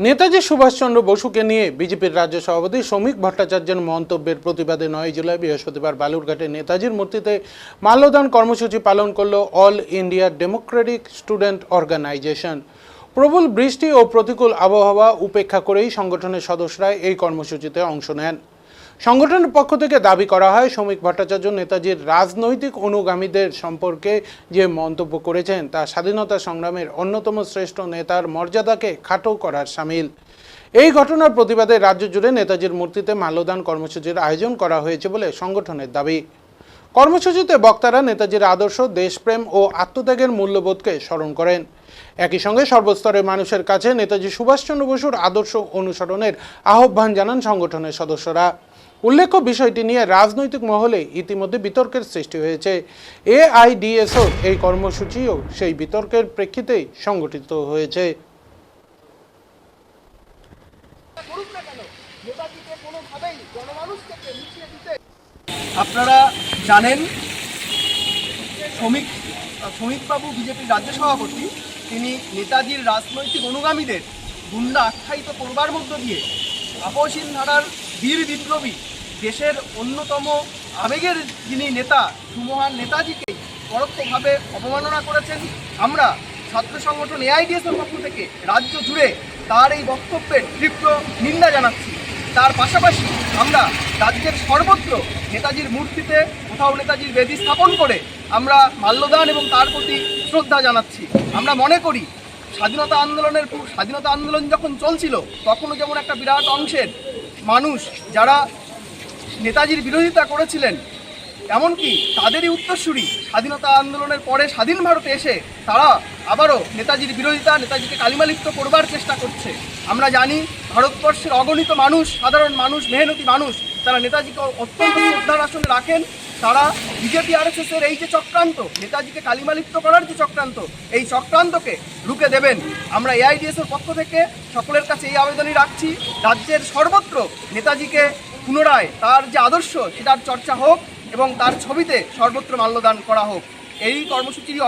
নেতাজি সুভাষচন্দ্র বসুকে নিয়ে বিজেপির রাজ্য সভাপতি শ্রমিক ভট্টাচার্যের মন্তব্যের প্রতিবাদে 9 জুলাই বৃহস্পতিবার বালুরঘাটে নেতাজির মূর্তিতে মাল্যদান কর্মসূচি পালন করল All India Democratic Student Organisation. প্রবল বৃষ্টি ও প্রতিকূল আবহাওয়া উপেক্ষা করেই সংগঠনের সদস্যরা এই কর্মসূচিতে অংশ নেন। সংগঠনের পক্ষ থেকে দাবি করা হয়, শ্রমিক ভট্টাচার্য নেতাজির রাজনৈতিক অনুগামীদের সম্পর্কে যে মন্তব্য করেছেন তা স্বাধীনতা সংগ্রামের অন্যতম শ্রেষ্ঠ নেতার মর্যাদাকে খাটো করার শামিল। এই ঘটনার প্রতিবাদে রাজ্য জুড়ে নেতাজির মূর্তিতে মাল্যদান কর্মসূচির আয়োজন করা হয়েছে বলে সংগঠনের দাবি। কর্মসূচিতে বক্তারা নেতাজির আদর্শ, দেশপ্রেম ও আত্মত্যাগের মূল্যবোধকে স্মরণ করেন। একই সঙ্গে সর্বস্তরের মানুষের কাছে নেতাজি সুভাষচন্দ্র বসুর আদর্শ অনুসরণের আহ্বান জানান সংগঠনের সদস্যরা। উল্লেখ্য, বিষয়টি নিয়ে রাজনৈতিক মহলে ইতিমধ্যে বিতর্কের সৃষ্টি হয়েছে। এআইডিএসও এই কর্মসূচিও সেই বিতর্কের প্রেক্ষিতেই সংগঠিত হয়েছে। আপনারা জানেন, শ্রমিকবাবু বিজেপির রাজ্য সভাপতি, তিনি নেতাজির রাজনৈতিক অনুগামীদের গুন্ডা আখ্যায়িত করবার মধ্য দিয়ে আপসহীন ধারার বীর বিপ্লবী, দেশের অন্যতম আবেগের যিনি নেতা, সুমহান নেতাজিকে পরোক্ষভাবে অবমাননা করেছেন। আমরা ছাত্র সংগঠন এআইডিএসের পক্ষ থেকে রাজ্য জুড়ে তার এই বক্তব্যের তীব্র নিন্দা জানাচ্ছি। তার পাশাপাশি আমরা রাজ্যের সর্বত্র নেতাজির মূর্তিতে কোথাও নেতাজির বেদি স্থাপন করে আমরা মাল্যদান এবং তার প্রতি শ্রদ্ধা জানাচ্ছি। আমরা মনে করি স্বাধীনতা আন্দোলন যখন চলছিল তখনও যেমন একটা বিরাট অংশের মানুষ যারা নেতাজির বিরোধিতা করেছিলেন, এমনকি তাদেরই উত্তরসূরি স্বাধীনতা আন্দোলনের পরে স্বাধীন ভারতে এসে তারা আবারও নেতাজির বিরোধিতা, নেতাজিকে কালিমালিপ্ত করবার চেষ্টা করছে। আমরা জানি ভারতবর্ষের অগণিত মানুষ, সাধারণ মানুষ, মেহনতি মানুষ, তারা নেতাজিকে অত্যন্ত শ্রদ্ধার আসনে রাখেন। তারা বিজেপি আরএসএসের এই যে চক্রান্ত, নেতাজিকে কালিমালিপ্ত করার যে চক্রান্ত, এই চক্রান্তকে রুখে দেবেন। আমরা এআইডিএসের পক্ষ থেকে সকলের কাছে এই আবেদনই রাখছি, রাজ্যের সর্বত্র নেতাজিকে পুনরায় তার যে আদর্শ সেটার চর্চা হোক এবং তার ছবিতে সর্বত্র মাল্যদান করা হোক। এই কর্মসূচির